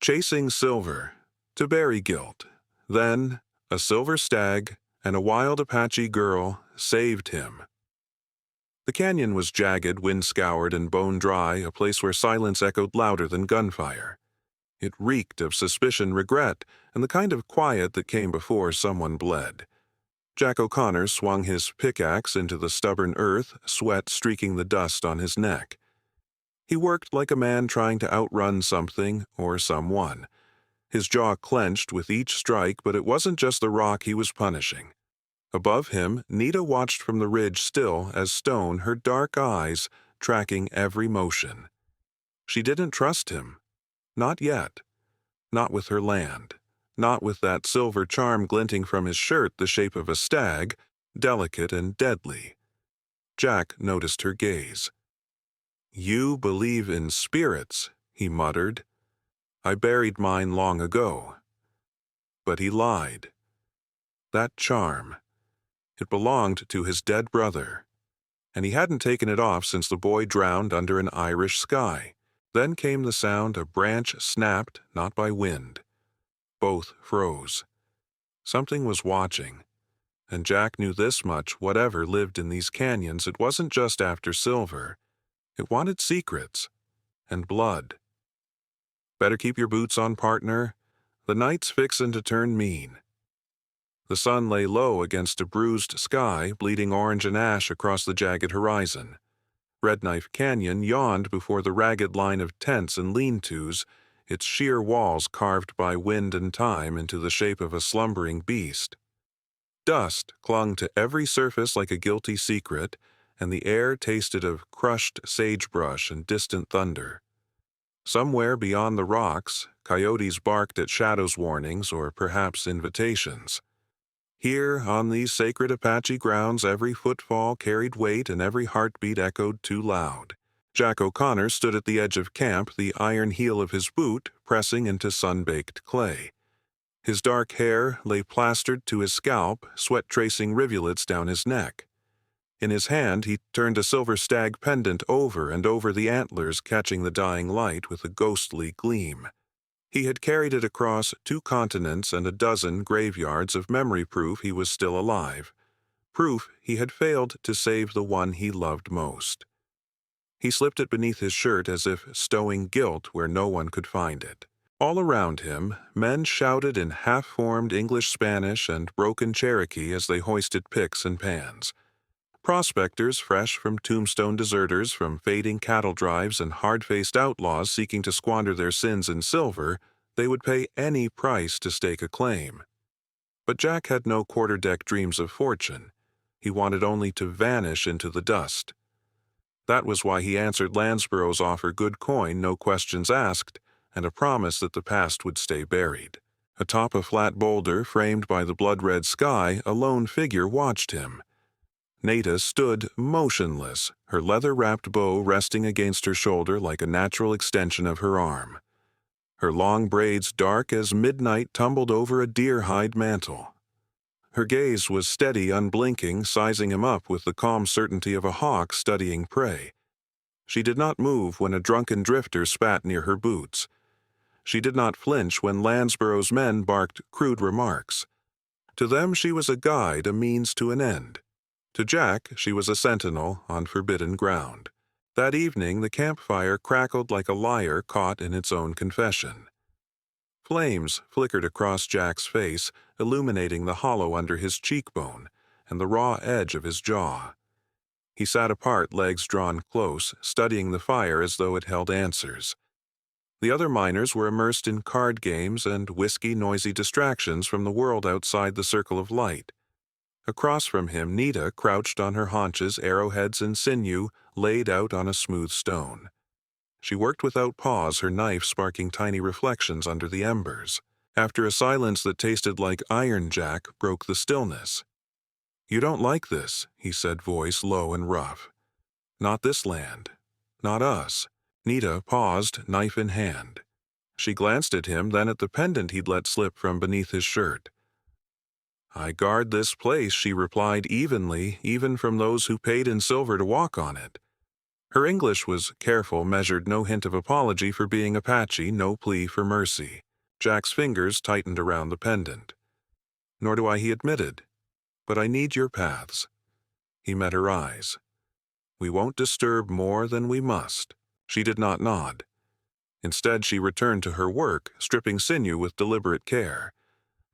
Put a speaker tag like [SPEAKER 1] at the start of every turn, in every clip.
[SPEAKER 1] chasing silver, to bury guilt. Then, a silver stag and a wild Apache girl saved him. The canyon was jagged, wind-scoured, and bone-dry, a place where silence echoed louder than gunfire. It reeked of suspicion, regret, and the kind of quiet that came before someone bled. Jack O'Connor swung his pickaxe into the stubborn earth, sweat streaking the dust on his neck. He worked like a man trying to outrun something or someone. His jaw clenched with each strike, but it wasn't just the rock he was punishing. Above him, Nita watched from the ridge still as stone, her dark eyes tracking every motion. She didn't trust him. Not yet. Not with her land. Not with that silver charm glinting from his shirt the shape of a stag, delicate and deadly. Jack noticed her gaze. "You believe in spirits," he muttered. "I buried mine long ago." But he lied. That charm, it belonged to his dead brother, and he hadn't taken it off since the boy drowned under an Irish sky. Then came the sound a branch snapped, not by wind. Both froze. Something was watching, and Jack knew this much: whatever lived in these canyons, it wasn't just after silver. It wanted secrets and blood. "Better keep your boots on, partner. The night's fixin' to turn mean." The sun lay low against a bruised sky, bleeding orange and ash across the jagged horizon. Red Knife Canyon yawned before the ragged line of tents and lean-tos, its sheer walls carved by wind and time into the shape of a slumbering beast. Dust clung to every surface like a guilty secret, and the air tasted of crushed sagebrush and distant thunder. Somewhere beyond the rocks, coyotes barked at shadows' warnings or perhaps invitations. Here, on these sacred Apache grounds, every footfall carried weight and every heartbeat echoed too loud. Jack O'Connor stood at the edge of camp, the iron heel of his boot pressing into sun-baked clay. His dark hair lay plastered to his scalp, sweat tracing rivulets down his neck. In his hand, he turned a silver stag pendant over and over the antlers, catching the dying light with a ghostly gleam. He had carried it across 2 continents and a dozen graveyards of memory, proof he was still alive, proof he had failed to save the one he loved most. He slipped it beneath his shirt as if stowing guilt where no one could find it. All around him, men shouted in half-formed English-Spanish and broken Cherokee as they hoisted picks and pans. Prospectors fresh from tombstone deserters, from fading cattle drives, and hard-faced outlaws seeking to squander their sins in silver, they would pay any price to stake a claim. But Jack had no quarter-deck dreams of fortune. He wanted only to vanish into the dust. That was why he answered Landsborough's offer: good coin, no questions asked, and a promise that the past would stay buried. Atop a flat boulder framed by the blood-red sky, a lone figure watched him. Nita stood motionless, her leather-wrapped bow resting against her shoulder like a natural extension of her arm. Her long braids, dark as midnight, tumbled over a deer-hide mantle. Her gaze was steady, unblinking, sizing him up with the calm certainty of a hawk studying prey. She did not move when a drunken drifter spat near her boots. She did not flinch when Landsborough's men barked crude remarks. To them she was a guide, a means to an end. To Jack, she was a sentinel on forbidden ground. That evening, the campfire crackled like a lyre caught in its own confession. Flames flickered across Jack's face, illuminating the hollow under his cheekbone and the raw edge of his jaw. He sat apart, legs drawn close, studying the fire as though it held answers. The other miners were immersed in card games and whiskey-noisy distractions from the world outside the circle of light. Across from him, Nita crouched on her haunches, arrowheads and sinew laid out on a smooth stone. She worked without pause, her knife sparking tiny reflections under the embers. After a silence that tasted like iron, Jack broke the stillness. "You don't like this," he said, voice low and rough. "Not this land. Not us." Nita paused, knife in hand. She glanced at him, then at the pendant he'd let slip from beneath his shirt. "I guard this place," she replied evenly, "even from those who paid in silver to walk on it." Her English was careful, measured, no hint of apology for being Apache, no plea for mercy. Jack's fingers tightened around the pendant. "Nor do I," he admitted. "But I need your paths." He met her eyes. "We won't disturb more than we must." She did not nod. Instead, she returned to her work, stripping sinew with deliberate care.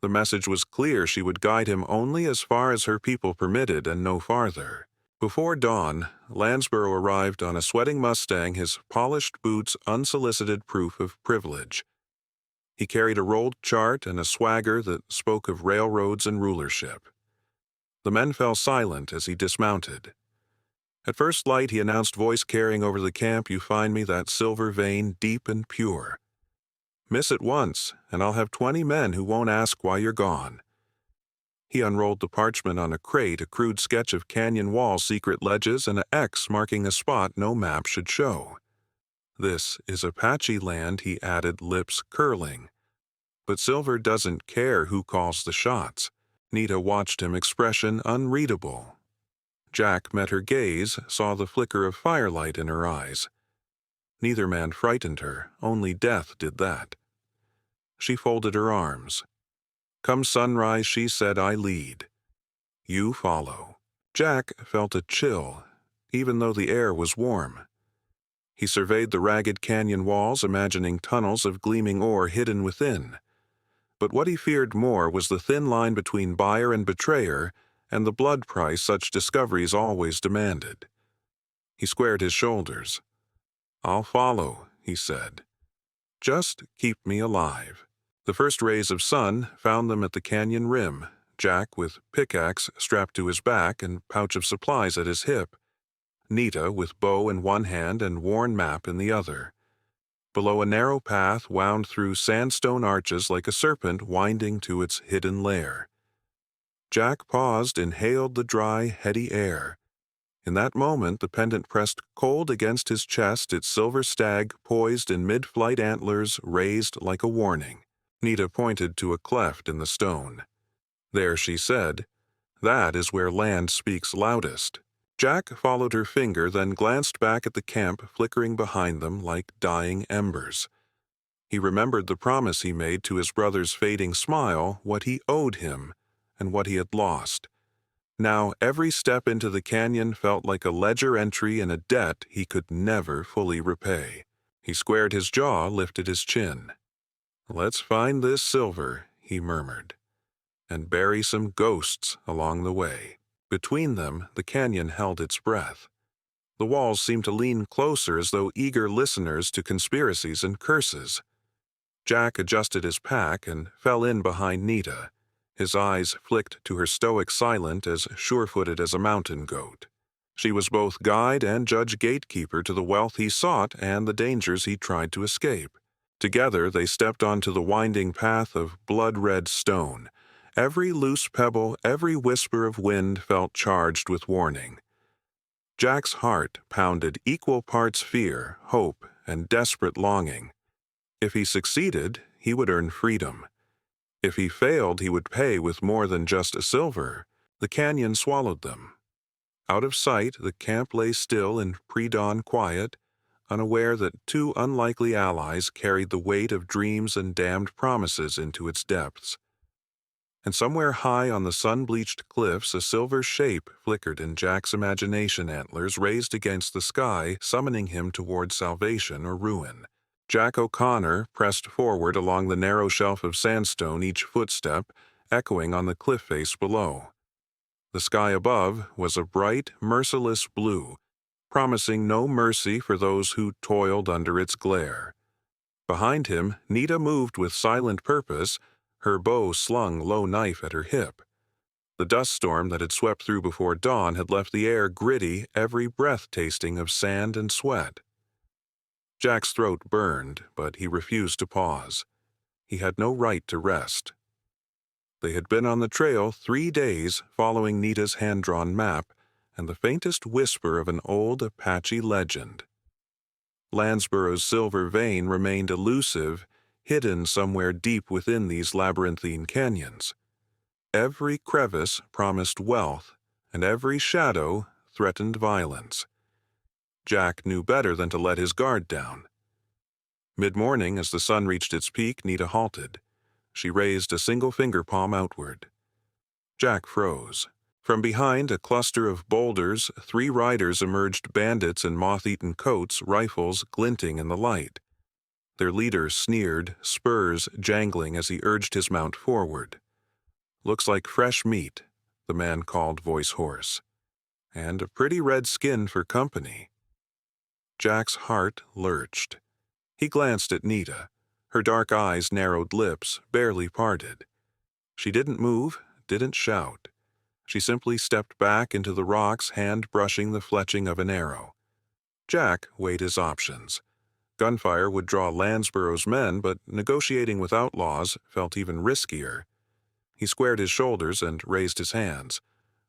[SPEAKER 1] The message was clear: she would guide him only as far as her people permitted and no farther. Before dawn, Landsborough arrived on a sweating Mustang, his polished boots unsolicited proof of privilege. He carried a rolled chart and a swagger that spoke of railroads and rulership. The men fell silent as he dismounted. At first light, he announced, voice carrying over the camp, "You find me that silver vein, deep and pure. Miss it once, and I'll have 20 men who won't ask why you're gone." He unrolled the parchment on a crate, a crude sketch of canyon walls, secret ledges, and an X marking a spot no map should show. "This is Apache land," he added, lips curling. "But Silver doesn't care who calls the shots." Nita watched him, expression unreadable. Jack met her gaze, saw the flicker of firelight in her eyes. Neither man frightened her, only death did that. She folded her arms. "Come sunrise," she said, "I lead. You follow." Jack felt a chill, even though the air was warm. He surveyed the ragged canyon walls, imagining tunnels of gleaming ore hidden within. But what he feared more was the thin line between buyer and betrayer, and the blood price such discoveries always demanded. He squared his shoulders. "I'll follow," he said. "Just keep me alive." The first rays of sun found them at the canyon rim, Jack with pickaxe strapped to his back and pouch of supplies at his hip, Nita with bow in one hand and worn map in the other. Below, a narrow path wound through sandstone arches like a serpent winding to its hidden lair. Jack paused, inhaled the dry, heady air. In that moment, the pendant pressed cold against his chest, its silver stag poised in mid-flight, antlers raised like a warning. Nita pointed to a cleft in the stone. "There," she said. "That is where land speaks loudest." Jack followed her finger, then glanced back at the camp flickering behind them like dying embers. He remembered the promise he made to his brother's fading smile, what he owed him, and what he had lost. Now every step into the canyon felt like a ledger entry in a debt he could never fully repay. He squared his jaw, lifted his chin. "Let's find this silver," he murmured, "and bury some ghosts along the way." Between them, the canyon held its breath. The walls seemed to lean closer, as though eager listeners to conspiracies and curses. Jack adjusted his pack and fell in behind Nita. His eyes flicked to her stoic, silent, as sure-footed as a mountain goat. She was both guide and judge gatekeeper to the wealth he sought and the dangers he tried to escape. Together they stepped onto the winding path of blood-red stone. Every loose pebble, every whisper of wind felt charged with warning. Jack's heart pounded, equal parts fear, hope, and desperate longing. If he succeeded, he would earn freedom. If he failed, he would pay with more than just a silver. The canyon swallowed them. Out of sight, the camp lay still in pre-dawn quiet, unaware that two unlikely allies carried the weight of dreams and damned promises into its depths. And somewhere high on the sun-bleached cliffs, a silver shape flickered in Jack's imagination, antlers raised against the sky, summoning him toward salvation or ruin. Jack O'Connor pressed forward along the narrow shelf of sandstone, each footstep echoing on the cliff face below. The sky above was a bright, merciless blue, promising no mercy for those who toiled under its glare. Behind him, Nita moved with silent purpose, her bow slung low knife at her hip. The dust storm that had swept through before dawn had left the air gritty, every breath tasting of sand and sweat. Jack's throat burned, but he refused to pause. He had no right to rest. They had been on the trail 3 days, following Nita's hand-drawn map and the faintest whisper of an old Apache legend. Landsborough's silver vein remained elusive, hidden somewhere deep within these labyrinthine canyons. Every crevice promised wealth, and every shadow threatened violence. Jack knew better than to let his guard down. Mid-morning, as the sun reached its peak, Nita halted. She raised a single finger palm outward. Jack froze. From behind a cluster of boulders, 3 riders emerged, bandits in moth-eaten coats, rifles glinting in the light. Their leader sneered, spurs jangling as he urged his mount forward. "Looks like fresh meat," the man called, voice hoarse. "And a pretty red skin for company." Jack's heart lurched. He glanced at Nita. Her dark eyes, narrowed lips, barely parted. She didn't move, didn't shout. She simply stepped back into the rocks, hand brushing the fletching of an arrow. Jack weighed his options. Gunfire would draw Landsborough's men, but negotiating with outlaws felt even riskier. He squared his shoulders and raised his hands.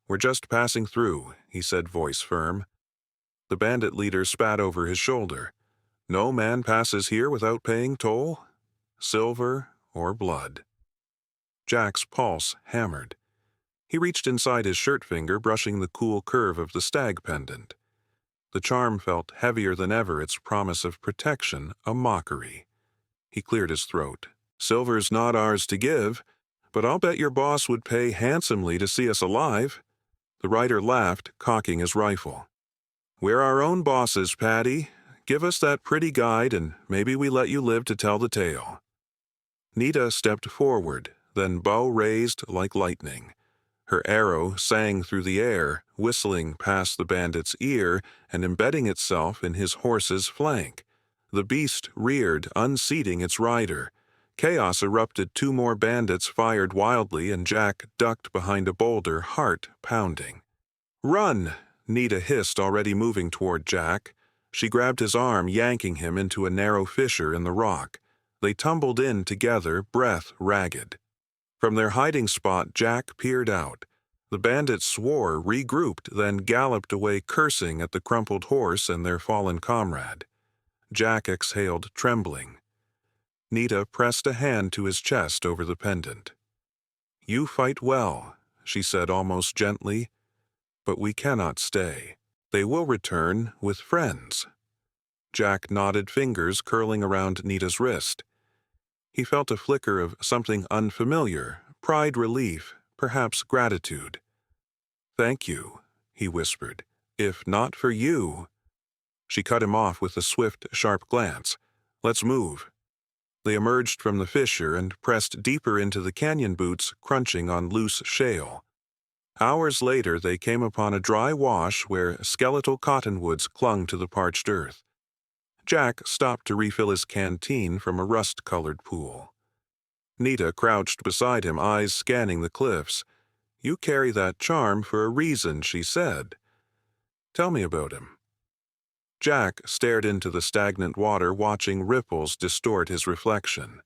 [SPEAKER 1] "We're just passing through," he said, voice firm. The bandit leader spat over his shoulder. "No man passes here without paying toll, silver or blood." Jack's pulse hammered. He reached inside his shirt finger, brushing the cool curve of the stag pendant. The charm felt heavier than ever, its promise of protection a mockery. He cleared his throat. "Silver's not ours to give, but I'll bet your boss would pay handsomely to see us alive." The rider laughed, cocking his rifle. "We're our own bosses, Patty. Give us that pretty guide, and maybe we let you live to tell the tale." Nita stepped forward, then bow raised like lightning. Her arrow sang through the air, whistling past the bandit's ear and embedding itself in his horse's flank. The beast reared, unseating its rider. Chaos erupted. 2 more bandits fired wildly, and Jack ducked behind a boulder, heart pounding. "Run!" Nita hissed, already moving toward Jack. She grabbed his arm, yanking him into a narrow fissure in the rock. They tumbled in together, breath ragged. From their hiding spot, Jack peered out. The bandits swore, regrouped, then galloped away, cursing at the crumpled horse and their fallen comrade. Jack exhaled, trembling. Nita pressed a hand to his chest over the pendant. "You fight well," she said almost gently, "but we cannot stay. They will return with friends." Jack nodded, fingers curling around Nita's wrist. He felt a flicker of something unfamiliar, pride, relief, perhaps gratitude. "Thank you," he whispered. "If not for you—" She cut him off with a swift, sharp glance. "Let's move." They emerged from the fissure and pressed deeper into the canyon, boots crunching on loose shale. Hours later, they came upon a dry wash where skeletal cottonwoods clung to the parched earth. Jack stopped to refill his canteen from a rust-colored pool. Nita crouched beside him, eyes scanning the cliffs. "You carry that charm for a reason," she said. "Tell me about him." Jack stared into the stagnant water, watching ripples distort his reflection.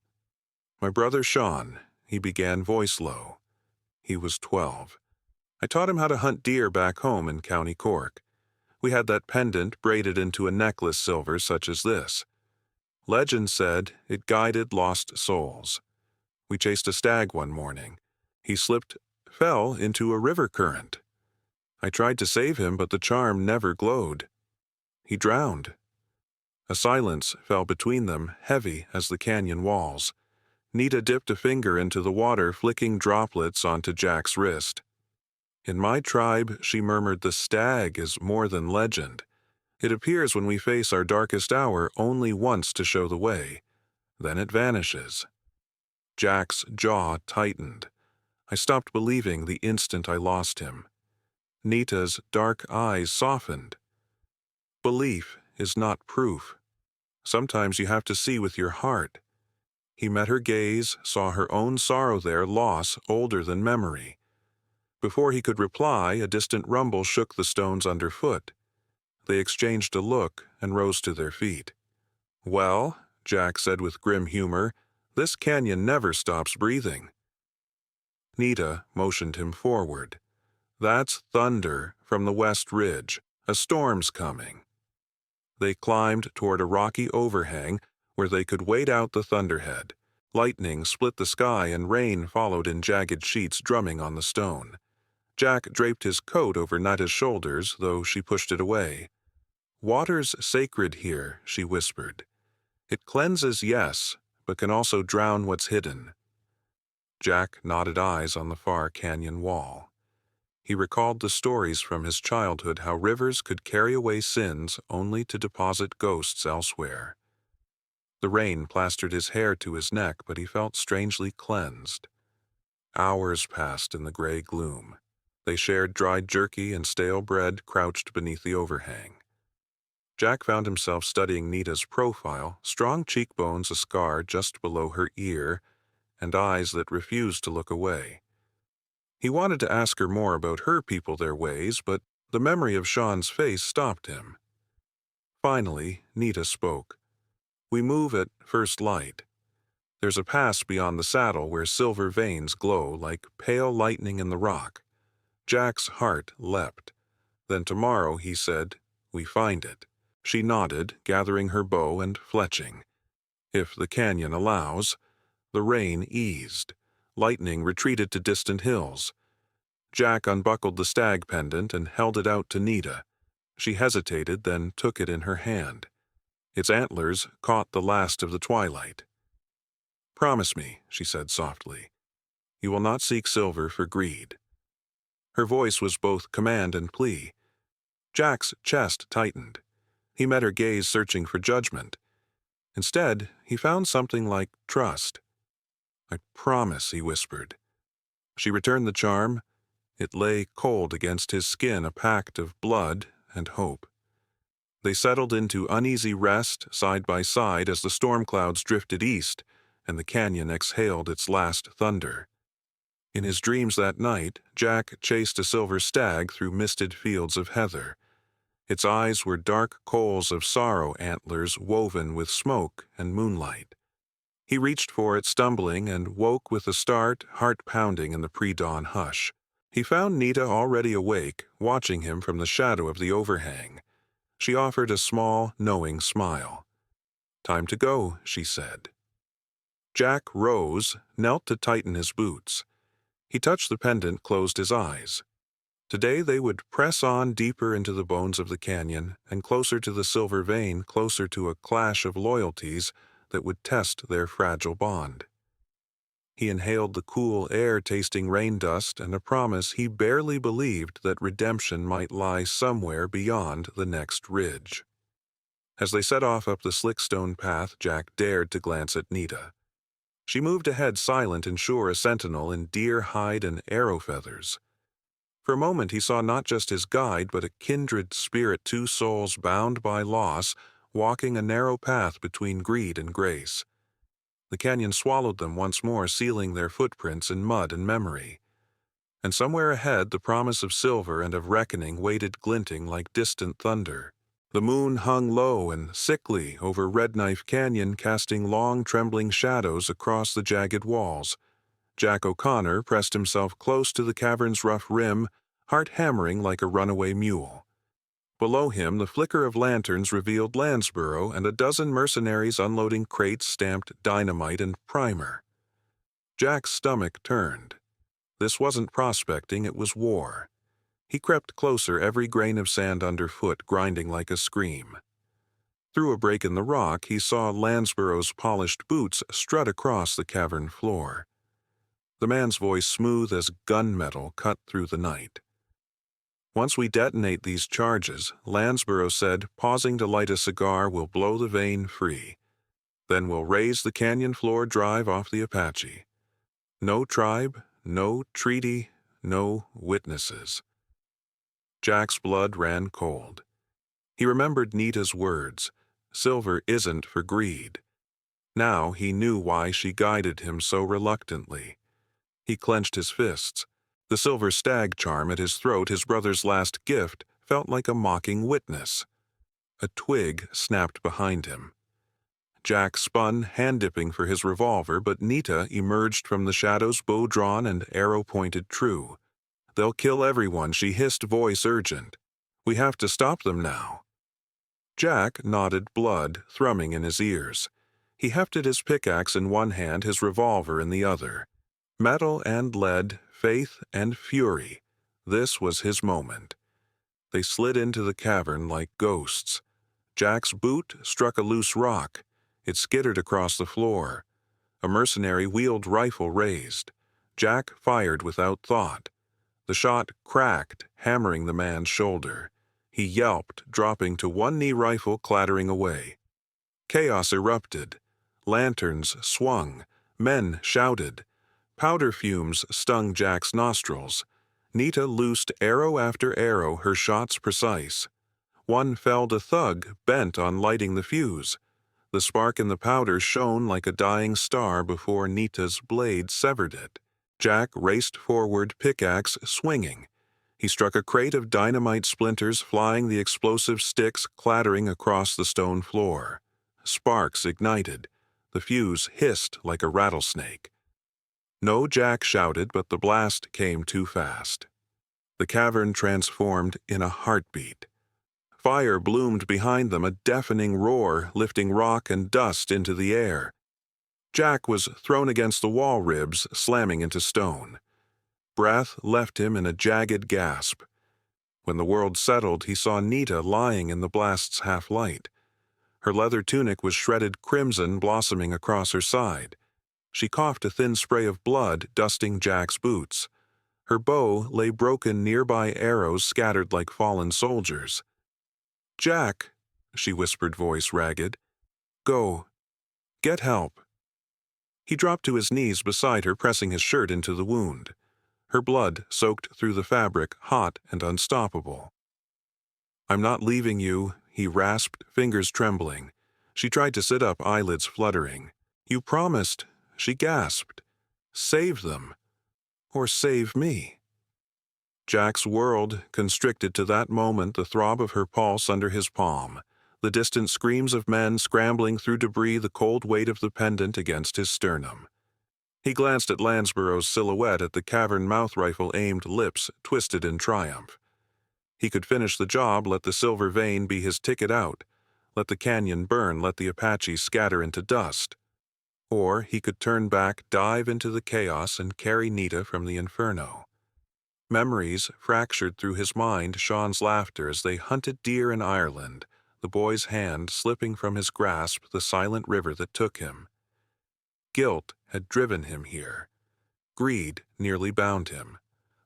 [SPEAKER 1] "My brother Sean," he began, voice low. "He was 12. I taught him how to hunt deer back home in County Cork. We had that pendant braided into a necklace, silver, such as this. Legend said it guided lost souls. We chased a stag one morning. He fell into a river current. I tried to save him, but the charm never glowed. He drowned." A silence fell between them, heavy as the canyon walls. Nita dipped a finger into the water, flicking droplets onto Jack's wrist. "In my tribe," she murmured, "the stag is more than legend. It appears when we face our darkest hour only once to show the way. Then it vanishes." Jack's jaw tightened. "I stopped believing the instant I lost him." Nita's dark eyes softened. "Belief is not proof. Sometimes you have to see with your heart." He met her gaze, saw her own sorrow there, loss older than memory. Before he could reply, a distant rumble shook the stones underfoot. They exchanged a look and rose to their feet. "Well," Jack said with grim humor, "this canyon never stops breathing." Nita motioned him forward. "That's thunder from the west ridge. A storm's coming." They climbed toward a rocky overhang where they could wait out the thunderhead. Lightning split the sky and rain followed in jagged sheets, drumming on the stone. Jack draped his coat over Nita's shoulders, though she pushed it away. "Water's sacred here," she whispered. "It cleanses, yes, but can also drown what's hidden." Jack nodded eyes on the far canyon wall. He recalled the stories from his childhood how rivers could carry away sins only to deposit ghosts elsewhere. The rain plastered his hair to his neck, but he felt strangely cleansed. Hours passed in the gray gloom. They shared dried jerky and stale bread crouched beneath the overhang. Jack found himself studying Nita's profile, strong cheekbones, a scar just below her ear, and eyes that refused to look away. He wanted to ask her more about her people, their ways, but the memory of Sean's face stopped him. Finally, Nita spoke. "We move at first light. There's a pass beyond the saddle where silver veins glow like pale lightning in the rock." Jack's heart leapt. "Then tomorrow," he said, "we find it." She nodded, gathering her bow and fletching. If the canyon allows. The rain eased. Lightning retreated to distant hills. Jack unbuckled the stag pendant and held it out to Nita. She hesitated, then took it in her hand. Its antlers caught the last of the twilight. "Promise me," she said softly, "you will not seek silver for greed." Her voice was both command and plea. Jack's chest tightened. He met her gaze searching for judgment. Instead, he found something like trust. "I promise," he whispered. She returned the charm. It lay cold against his skin, a pact of blood and hope. They settled into uneasy rest side by side as the storm clouds drifted east and the canyon exhaled its last thunder. In his dreams that night, Jack chased a silver stag through misted fields of heather. Its eyes were dark coals of sorrow antlers woven with smoke and moonlight. He reached for it, stumbling, and woke with a start, heart pounding in the pre-dawn hush. He found Nita already awake, watching him from the shadow of the overhang. She offered a small, knowing smile. "Time to go," she said. Jack rose, knelt to tighten his boots. He touched the pendant, closed his eyes. Today they would press on deeper into the bones of the canyon and closer to the silver vein, closer to a clash of loyalties that would test their fragile bond. He inhaled the cool air, tasting rain dust and a promise he barely believed that redemption might lie somewhere beyond the next ridge. As they set off up the slick stone path, Jack dared to glance at Nita. She moved ahead, silent and sure, a sentinel in deer hide and arrow feathers. For a moment he saw not just his guide, but a kindred spirit, two souls bound by loss, walking a narrow path between greed and grace. The canyon swallowed them once more, sealing their footprints in mud and memory. And somewhere ahead, the promise of silver and of reckoning waited, glinting like distant thunder. The moon hung low and sickly over Red Knife Canyon, casting long, trembling shadows across the jagged walls. Jack O'Connor pressed himself close to the cavern's rough rim, heart hammering like a runaway mule. Below him, the flicker of lanterns revealed Landsborough and a dozen mercenaries unloading crates stamped dynamite and primer. Jack's stomach turned. This wasn't prospecting, it was war. He crept closer, every grain of sand underfoot grinding like a scream. Through a break in the rock, he saw Landsborough's polished boots strut across the cavern floor. The man's voice, smooth as gunmetal, cut through the night. "Once we detonate these charges," Landsborough said, pausing to light a cigar, "we'll blow the vein free. Then we'll raise the canyon floor drive off the Apache. No tribe, no treaty, no witnesses." Jack's blood ran cold. He remembered Nita's words, "Silver isn't for greed." Now he knew why she guided him so reluctantly. He clenched his fists. The silver stag charm at his throat, his brother's last gift, felt like a mocking witness. A twig snapped behind him. Jack spun, hand-dipping for his revolver, but Nita emerged from the shadows, bow drawn and arrow pointed true. "They'll kill everyone," she hissed, voice urgent. "We have to stop them now." Jack nodded, blood thrumming in his ears. He hefted his pickaxe in one hand, his revolver in the other. Metal and lead, faith and fury. This was his moment. They slid into the cavern like ghosts, Jack's boot struck a loose rock. It skittered across the floor. A mercenary wheeled rifle raised. Jack fired without thought. The shot cracked, hammering the man's shoulder. He yelped, dropping to one knee, rifle clattering away. Chaos erupted. Lanterns swung. Men shouted. Powder fumes stung Jack's nostrils. Nita loosed arrow after arrow, her shots precise. One felled a thug bent on lighting the fuse. The spark in the powder shone like a dying star before Nita's blade severed it. Jack raced forward, pickaxe swinging. He struck a crate of dynamite splinters, flying, the explosive sticks clattering across the stone floor. Sparks ignited. The fuse hissed like a rattlesnake. No, Jack shouted, but the blast came too fast. The cavern transformed in a heartbeat. Fire bloomed behind them, a deafening roar, lifting rock and dust into the air. Jack was thrown against the wall ribs, slamming into stone. Breath left him in a jagged gasp. When the world settled, he saw Nita lying in the blast's half-light. Her leather tunic was shredded crimson, blossoming across her side. She coughed a thin spray of blood, dusting Jack's boots. Her bow lay broken, nearby arrows scattered like fallen soldiers. "Jack," she whispered, voice ragged. "Go. Get help." He dropped to his knees beside her, pressing his shirt into the wound. Her blood soaked through the fabric, hot and unstoppable. "I'm not leaving you," he rasped, fingers trembling. She tried to sit up, eyelids fluttering. "You promised," she gasped. "Save them. Or save me." Jack's world constricted to that moment, the throb of her pulse under his palm, the distant screams of men scrambling through debris, the cold weight of the pendant against his sternum. He glanced at Landsborough's silhouette, at the cavern mouth, rifle-aimed lips twisted in triumph. He could finish the job, let the silver vein be his ticket out, let the canyon burn, let the Apache scatter into dust. Or he could turn back, dive into the chaos, and carry Nita from the inferno. Memories fractured through his mind, Sean's laughter as they hunted deer in Ireland, the boy's hand slipping from his grasp, the silent river that took him. Guilt had driven him here. Greed nearly bound him.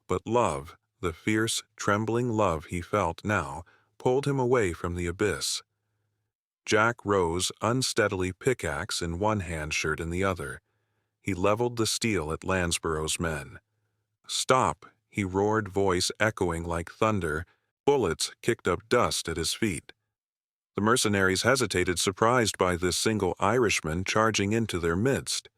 [SPEAKER 1] But love, the fierce, trembling love he felt now, pulled him away from the abyss. Jack rose unsteadily, pickaxe in one hand, shirt in the other. He leveled the steel at Landsborough's men. "Stop," he roared, voice echoing like thunder. Bullets kicked up dust at his feet. The mercenaries hesitated, surprised by this single Irishman charging into their midst.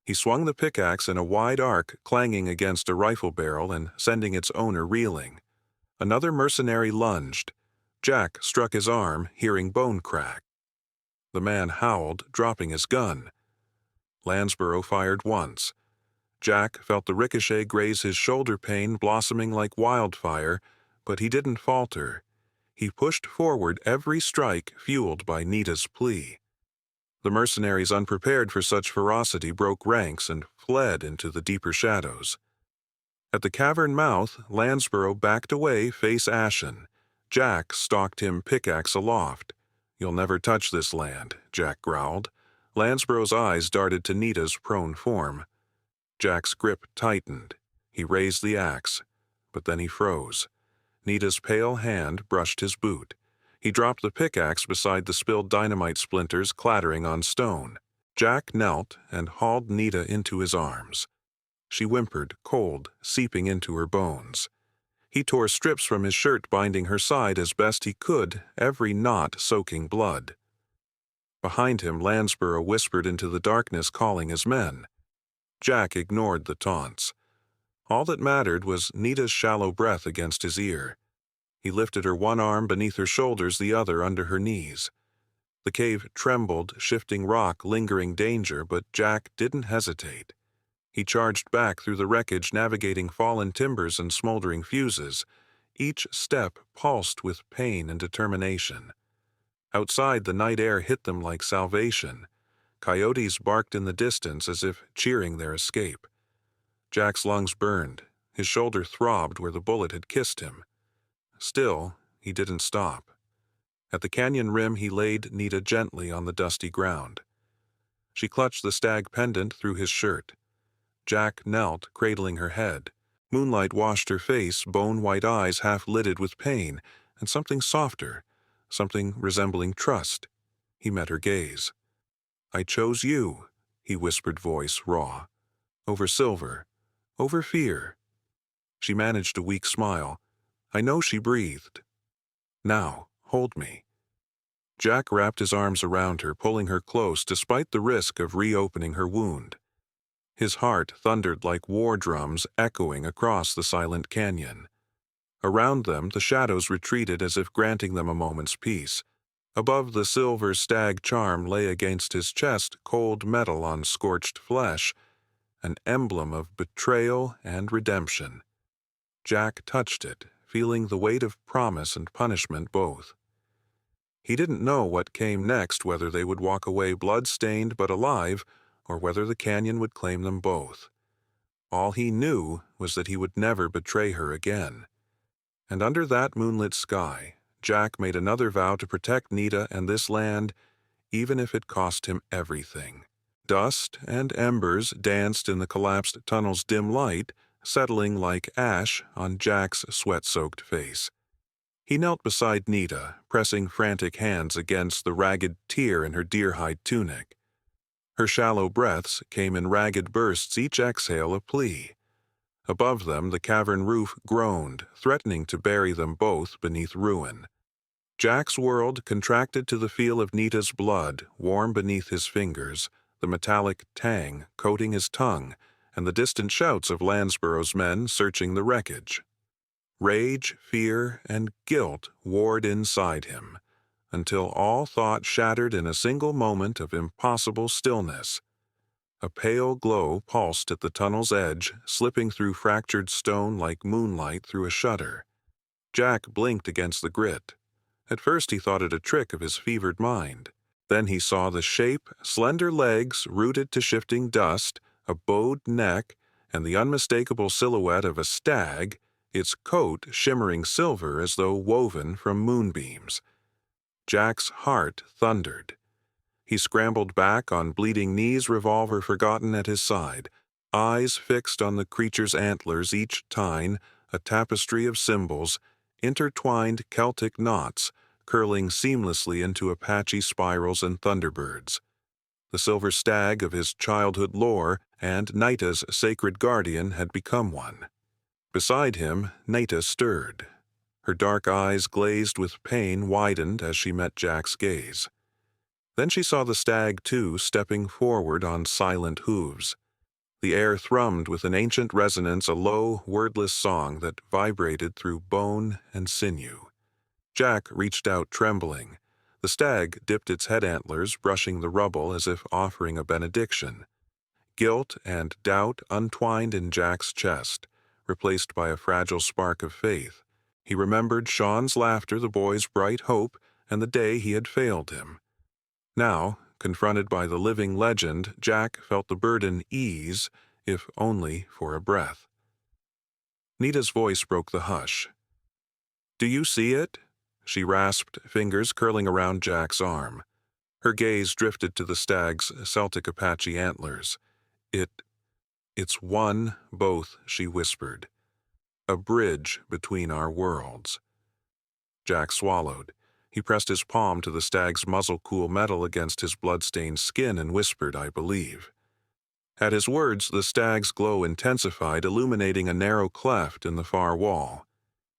[SPEAKER 1] He swung the pickaxe in a wide arc, clanging against a rifle barrel and sending its owner reeling. Another mercenary lunged. Jack struck his arm, hearing bone crack. The man howled, dropping his gun. Landsborough fired once. Jack felt the ricochet graze his shoulder, pain blossoming like wildfire, but he didn't falter. He pushed forward, every strike fueled by Nita's plea. The mercenaries, unprepared for such ferocity, broke ranks and fled into the deeper shadows. At the cavern mouth, Landsborough backed away, face ashen. Jack stalked him, pickaxe aloft. "You'll never touch this land," Jack growled. Landsborough's eyes darted to Nita's prone form. Jack's grip tightened. He raised the axe, but then he froze. Nita's pale hand brushed his boot. He dropped the pickaxe beside the spilled dynamite splinters clattering on stone. Jack knelt and hauled Nita into his arms. She whimpered, cold, seeping into her bones. He tore strips from his shirt, binding her side as best he could, every knot soaking blood. Behind him, Landsborough whispered into the darkness, calling his men. Jack ignored the taunts. All that mattered was Nita's shallow breath against his ear. He lifted her one arm beneath her shoulders, the other under her knees. The cave trembled, shifting rock, lingering danger, but Jack didn't hesitate. He charged back through the wreckage, navigating fallen timbers and smoldering fuses. Each step pulsed with pain and determination. Outside, the night air hit them like salvation. Coyotes barked in the distance as if cheering their escape. Jack's lungs burned. His shoulder throbbed where the bullet had kissed him. Still, he didn't stop. At the canyon rim, he laid Nita gently on the dusty ground. She clutched the stag pendant through his shirt. Jack knelt, cradling her head. Moonlight washed her face, bone-white eyes half-lidded with pain, and something softer, something resembling trust. He met her gaze. "I chose you," he whispered, voice raw. "Over silver. Over fear." She managed a weak smile. "I know," she breathed. "Now, hold me." Jack wrapped his arms around her, pulling her close despite the risk of reopening her wound. His heart thundered like war drums echoing across the silent canyon. Around them, the shadows retreated as if granting them a moment's peace. Above, the silver stag charm lay against his chest, cold metal on scorched flesh, an emblem of betrayal and redemption. Jack touched it, feeling the weight of promise and punishment both. He didn't know what came next, whether they would walk away blood-stained but alive, or whether the canyon would claim them both. All he knew was that he would never betray her again. And under that moonlit sky, Jack made another vow to protect Nita and this land, even if it cost him everything. Dust and embers danced in the collapsed tunnel's dim light, settling like ash on Jack's sweat-soaked face. He knelt beside Nita, pressing frantic hands against the ragged tear in her deer-hide tunic. Her shallow breaths came in ragged bursts, each exhale a plea. Above them, the cavern roof groaned, threatening to bury them both beneath ruin. Jack's world contracted to the feel of Nita's blood, warm beneath his fingers, the metallic tang coating his tongue, and the distant shouts of Landsborough's men searching the wreckage. Rage, fear, and guilt warred inside him, until all thought shattered in a single moment of impossible stillness. A pale glow pulsed at the tunnel's edge, slipping through fractured stone like moonlight through a shutter. Jack blinked against the grit. At first he thought it a trick of his fevered mind. Then he saw the shape, slender legs rooted to shifting dust, a bowed neck, and the unmistakable silhouette of a stag, its coat shimmering silver as though woven from moonbeams. Jack's heart thundered. He scrambled back on bleeding knees, revolver forgotten at his side, eyes fixed on the creature's antlers, each tine, a tapestry of symbols, intertwined Celtic knots, curling seamlessly into Apache spirals and thunderbirds. The silver stag of his childhood lore and Nita's sacred guardian had become one. Beside him, Nita stirred. Her dark eyes, glazed with pain, widened as she met Jack's gaze. Then she saw the stag, too, stepping forward on silent hooves. The air thrummed with an ancient resonance, a low, wordless song that vibrated through bone and sinew. Jack reached out, trembling. The stag dipped its head antlers, brushing the rubble as if offering a benediction. Guilt and doubt untwined in Jack's chest, replaced by a fragile spark of faith. He remembered Sean's laughter, the boy's bright hope, and the day he had failed him. Now, confronted by the living legend, Jack felt the burden ease, if only for a breath. Nita's voice broke the hush. "Do you see it?" She rasped, fingers curling around Jack's arm. Her gaze drifted to the stag's Celtic Apache antlers. It's one, both," she whispered. "A bridge between our worlds." Jack swallowed. He pressed his palm to the stag's muzzle, cool metal against his blood-stained skin, and whispered, "I believe." At his words, the stag's glow intensified, illuminating a narrow cleft in the far wall.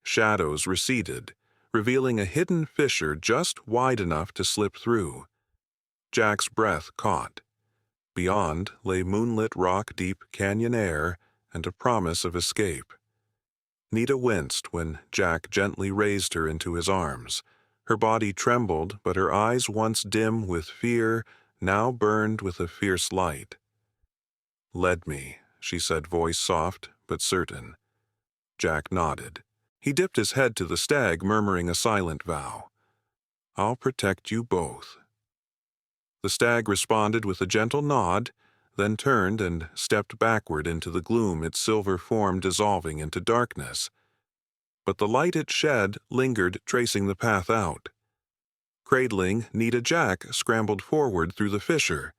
[SPEAKER 1] Shadows receded, revealing a hidden fissure just wide enough to slip through. Jack's breath caught. Beyond lay moonlit rock-deep canyon air and a promise of escape. Nita winced when Jack gently raised her into his arms. Her body trembled, but her eyes, once dim with fear, now burned with a fierce light. "Led me," she said, voice soft but certain. Jack nodded. He dipped his head to the stag, murmuring a silent vow. "I'll protect you both." The stag responded with a gentle nod, then turned and stepped backward into the gloom, its silver form dissolving into darkness. But the light it shed lingered, tracing the path out. Cradling Nita, Jack scrambled forward through the fissure.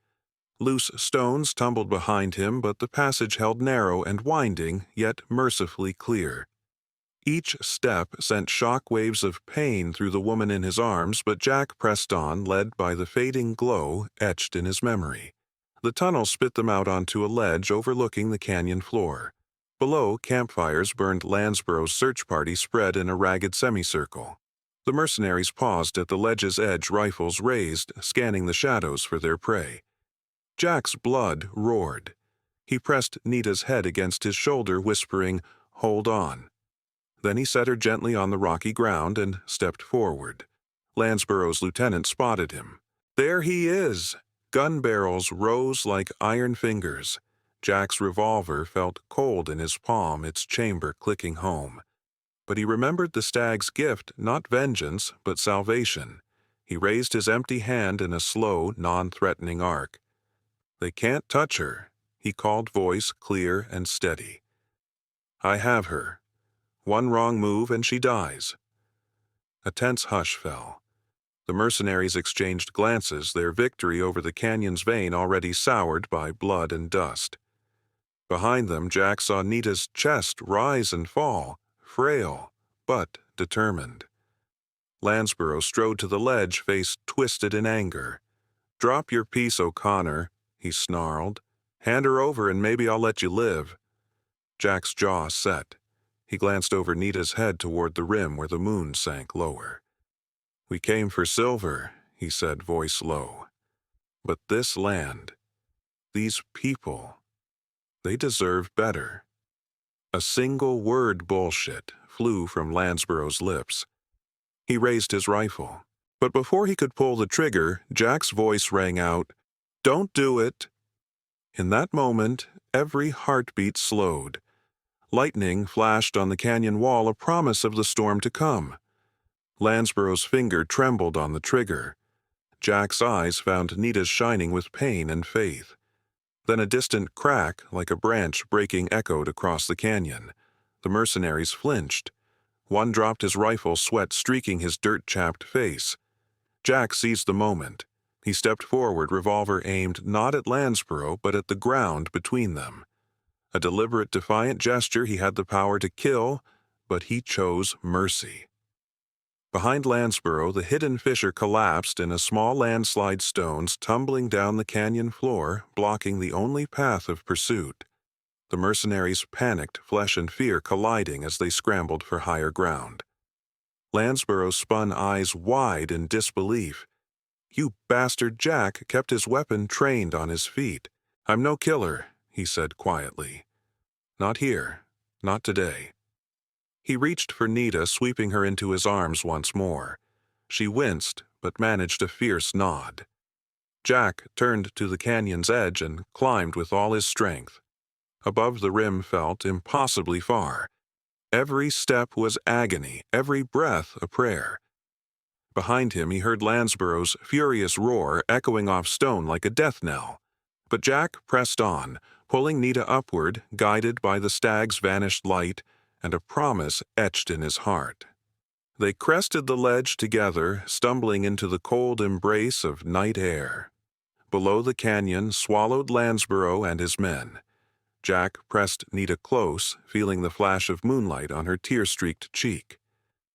[SPEAKER 1] Loose stones tumbled behind him, but the passage held narrow and winding, yet mercifully clear. Each step sent shock waves of pain through the woman in his arms, but Jack pressed on, led by the fading glow etched in his memory. The tunnel spit them out onto a ledge overlooking the canyon floor. Below, campfires burned Landsborough's search party spread in a ragged semicircle. The mercenaries paused at the ledge's edge, rifles raised, scanning the shadows for their prey. Jack's blood roared. He pressed Nita's head against his shoulder, whispering, "Hold on." Then he set her gently on the rocky ground and stepped forward. Landsborough's lieutenant spotted him. There he is! Gun barrels rose like iron fingers. Jack's revolver felt cold in his palm, its chamber clicking home. But he remembered the stag's gift, not vengeance, but salvation. He raised his empty hand in a slow, non-threatening arc. "They can't touch her," he called, voice clear and steady. "I have her. One wrong move and she dies." A tense hush fell. The mercenaries exchanged glances, their victory over the canyon's vein already soured by blood and dust. Behind them, Jack saw Nita's chest rise and fall, frail, but determined. Landsborough strode to the ledge, face twisted in anger. "Drop your piece, O'Connor," he snarled. "Hand her over and maybe I'll let you live." Jack's jaw set. He glanced over Nita's head toward the rim where the moon sank lower. "We came for silver," he said, voice low. "But this land, these people, they deserve better." A single word bullshit flew from Landsborough's lips. He raised his rifle. But before he could pull the trigger, Jack's voice rang out, "Don't do it." In that moment, every heartbeat slowed. Lightning flashed on the canyon wall, a promise of the storm to come. Landsborough's finger trembled on the trigger. Jack's eyes found Nita's shining with pain and faith. Then a distant crack, like a branch breaking, echoed across the canyon. The mercenaries flinched. One dropped his rifle, sweat streaking his dirt-chapped face. Jack seized the moment. He stepped forward, revolver aimed not at Landsborough, but at the ground between them. A deliberate, defiant gesture. He had the power to kill, but he chose mercy. Behind Landsborough, the hidden fissure collapsed in a small landslide, stones tumbling down the canyon floor, blocking the only path of pursuit. The mercenaries panicked, flesh and fear colliding as they scrambled for higher ground. Landsborough spun, eyes wide in disbelief. "You bastard!" Jack kept his weapon trained on his feet. "I'm no killer," he said quietly. "Not here. Not today." He reached for Nita, sweeping her into his arms once more. She winced, but managed a fierce nod. Jack turned to the canyon's edge and climbed with all his strength. Above, the rim felt impossibly far. Every step was agony, every breath a prayer. Behind him, he heard Landsborough's furious roar echoing off stone like a death knell. But Jack pressed on, pulling Nita upward, guided by the stag's vanished light and a promise etched in his heart. They crested the ledge together, stumbling into the cold embrace of night air. Below, the canyon swallowed Landsborough and his men. Jack pressed Nita close, feeling the flash of moonlight on her tear-streaked cheek.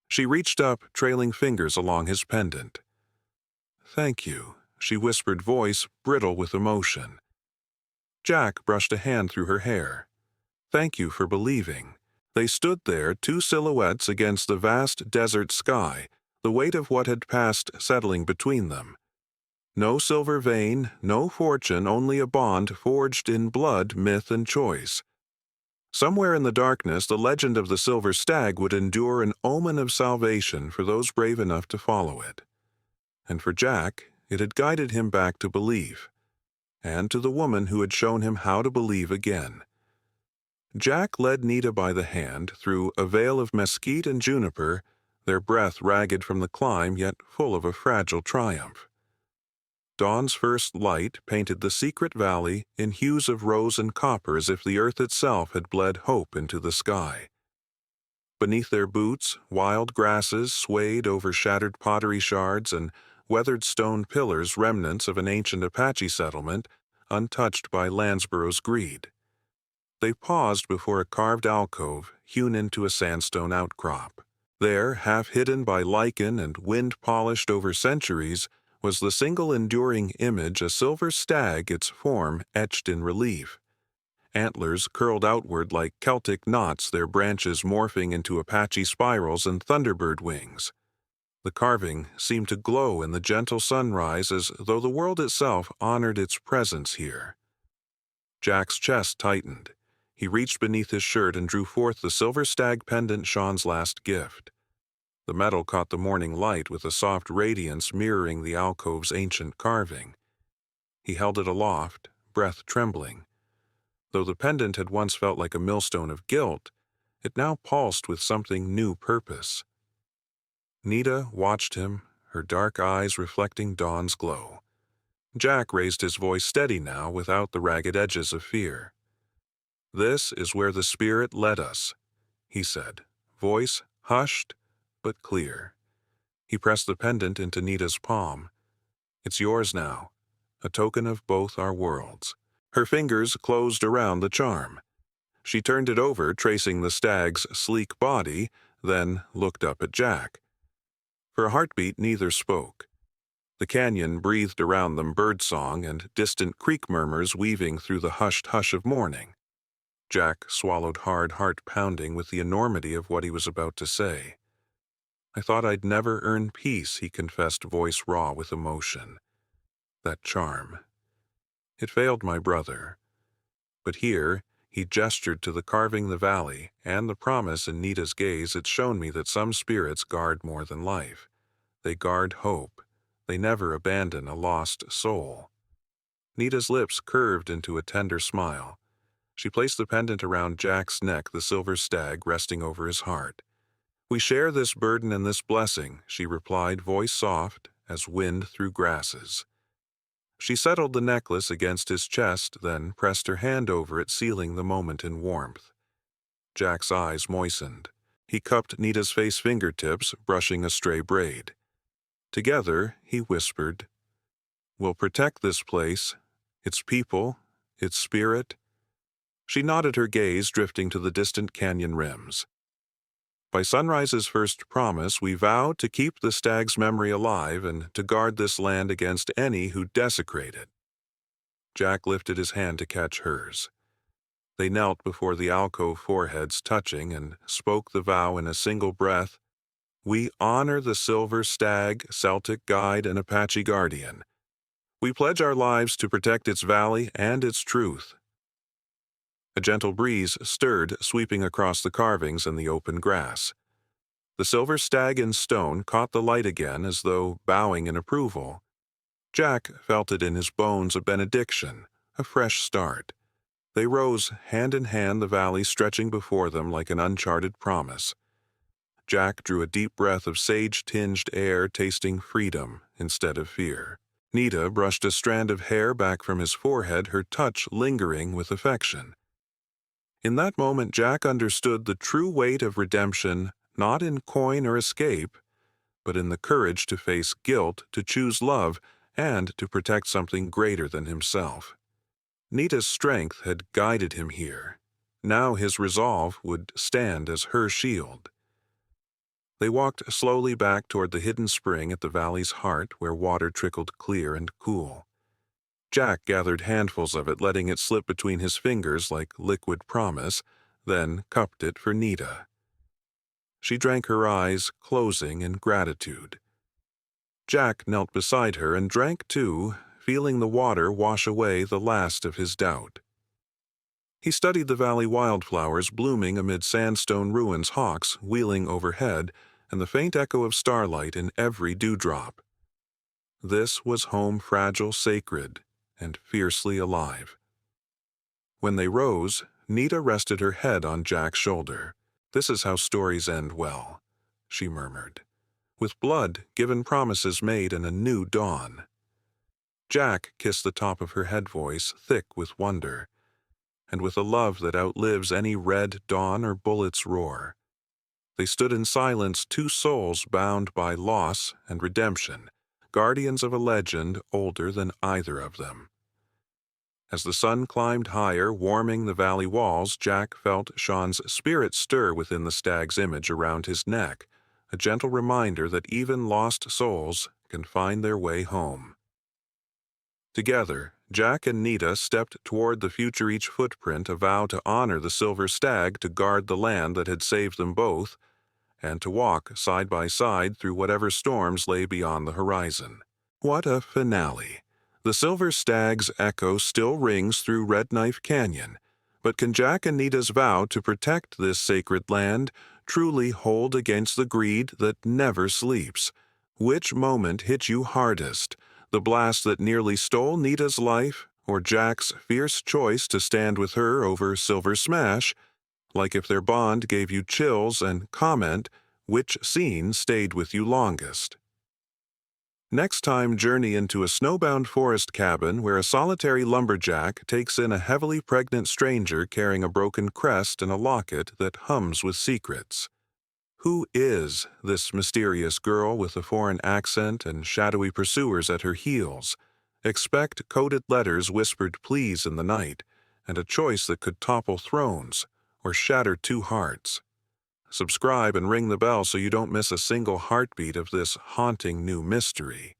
[SPEAKER 1] She reached up, trailing fingers along his pendant. "Thank you," she whispered, voice brittle with emotion. Jack brushed a hand through her hair. "Thank you for believing." They stood there, two silhouettes against the vast desert sky, the weight of what had passed settling between them. No silver vein, no fortune, only a bond forged in blood, myth, and choice. Somewhere in the darkness, the legend of the silver stag would endure, an omen of salvation for those brave enough to follow it. And for Jack, it had guided him back to belief, and to the woman who had shown him how to believe again. Jack led Nita by the hand through a veil of mesquite and juniper, their breath ragged from the climb, yet full of a fragile triumph. Dawn's first light painted the secret valley in hues of rose and copper, as if the earth itself had bled hope into the sky. Beneath their boots, wild grasses swayed over shattered pottery shards, and weathered stone pillars remnants of an ancient Apache settlement, untouched by Landsborough's greed. They paused before a carved alcove hewn into a sandstone outcrop. There, half hidden by lichen and wind polished over centuries, was the single enduring image, a silver stag, its form etched in relief. Antlers curled outward like Celtic knots, their branches morphing into Apache spirals and thunderbird wings. The carving seemed to glow in the gentle sunrise, as though the world itself honored its presence here. Jack's chest tightened. He reached beneath his shirt and drew forth the silver stag pendant, Sean's last gift. The metal caught the morning light with a soft radiance mirroring the alcove's ancient carving. He held it aloft, breath trembling. Though the pendant had once felt like a millstone of guilt, it now pulsed with something new purpose. Nita watched him, her dark eyes reflecting dawn's glow. Jack raised his voice steady now, without the ragged edges of fear. "This is where the spirit led us," he said, voice hushed but clear. He pressed the pendant into Nita's palm. "It's yours now, a token of both our worlds." Her fingers closed around the charm. She turned it over, tracing the stag's sleek body, then looked up at Jack. For a heartbeat, neither spoke. The canyon breathed around them, birdsong and distant creek murmurs weaving through the hushed hush of morning. Jack swallowed hard, heart pounding with the enormity of what he was about to say. "I thought I'd never earn peace," he confessed, voice raw with emotion. "That charm. It failed my brother. But here," he gestured to the carving, the valley, and the promise in Nita's gaze, "it's shown me that some spirits guard more than life. They guard hope. They never abandon a lost soul." Nita's lips curved into a tender smile. She placed the pendant around Jack's neck, the silver stag resting over his heart. "We share this burden and this blessing," she replied, voice soft as wind through grasses. She settled the necklace against his chest, then pressed her hand over it, sealing the moment in warmth. Jack's eyes moistened. He cupped Nita's face fingertips, brushing a stray braid. Together, he whispered, "We'll protect this place, its people, its spirit." She nodded, her gaze drifting to the distant canyon rims. "By Sunrise's first promise, we vow to keep the stag's memory alive and to guard this land against any who desecrate it." Jack lifted his hand to catch hers. They knelt before the alcove, foreheads touching, and spoke the vow in a single breath. "We honor the silver stag, Celtic guide and Apache guardian. We pledge our lives to protect its valley and its truth." A gentle breeze stirred, sweeping across the carvings and the open grass. The silver stag in stone caught the light again, as though bowing in approval. Jack felt it in his bones, a benediction, a fresh start. They rose hand in hand, the valley stretching before them like an uncharted promise. Jack drew a deep breath of sage-tinged air, tasting freedom instead of fear. Nita brushed a strand of hair back from his forehead, her touch lingering with affection. In that moment, Jack understood the true weight of redemption, not in coin or escape, but in the courage to face guilt, to choose love, and to protect something greater than himself. Nita's strength had guided him here. Now his resolve would stand as her shield. They walked slowly back toward the hidden spring at the valley's heart, where water trickled clear and cool. Jack gathered handfuls of it, letting it slip between his fingers like liquid promise, then cupped it for Nita. She drank, her eyes closing in gratitude. Jack knelt beside her and drank too, feeling the water wash away the last of his doubt. He studied the valley wildflowers blooming amid sandstone ruins, hawks wheeling overhead, and the faint echo of starlight in every dewdrop. This was home, fragile, sacred, and fiercely alive. When they rose, Nita rested her head on Jack's shoulder. "This is how stories end well," she murmured. "With blood given, promises made, and a new dawn." Jack kissed the top of her head, voice thick with wonder, and with a love that outlives any red dawn or bullet's roar. They stood in silence, two souls bound by loss and redemption, guardians of a legend older than either of them. As the sun climbed higher, warming the valley walls, Jack felt Sean's spirit stir within the stag's image around his neck, a gentle reminder that even lost souls can find their way home. Together, Jack and Nita stepped toward the future, each footprint a vow to honor the silver stag, to guard the land that had saved them both, and to walk side by side through whatever storms lay beyond the horizon. What a finale! The silver stag's echo still rings through Red Knife Canyon, but can Jack and Nita's vow to protect this sacred land truly hold against the greed that never sleeps? Which moment hit you hardest? The blast that nearly stole Nita's life, or Jack's fierce choice to stand with her over Silver Smash? Like if their bond gave you chills, and comment, which scene stayed with you longest? Next time, journey into a snowbound forest cabin where a solitary lumberjack takes in a heavily pregnant stranger carrying a broken crest and a locket that hums with secrets. Who is this mysterious girl with a foreign accent and shadowy pursuers at her heels? Expect coded letters, whispered pleas in the night, and a choice that could topple thrones or shatter two hearts. Subscribe and ring the bell so you don't miss a single heartbeat of this haunting new mystery.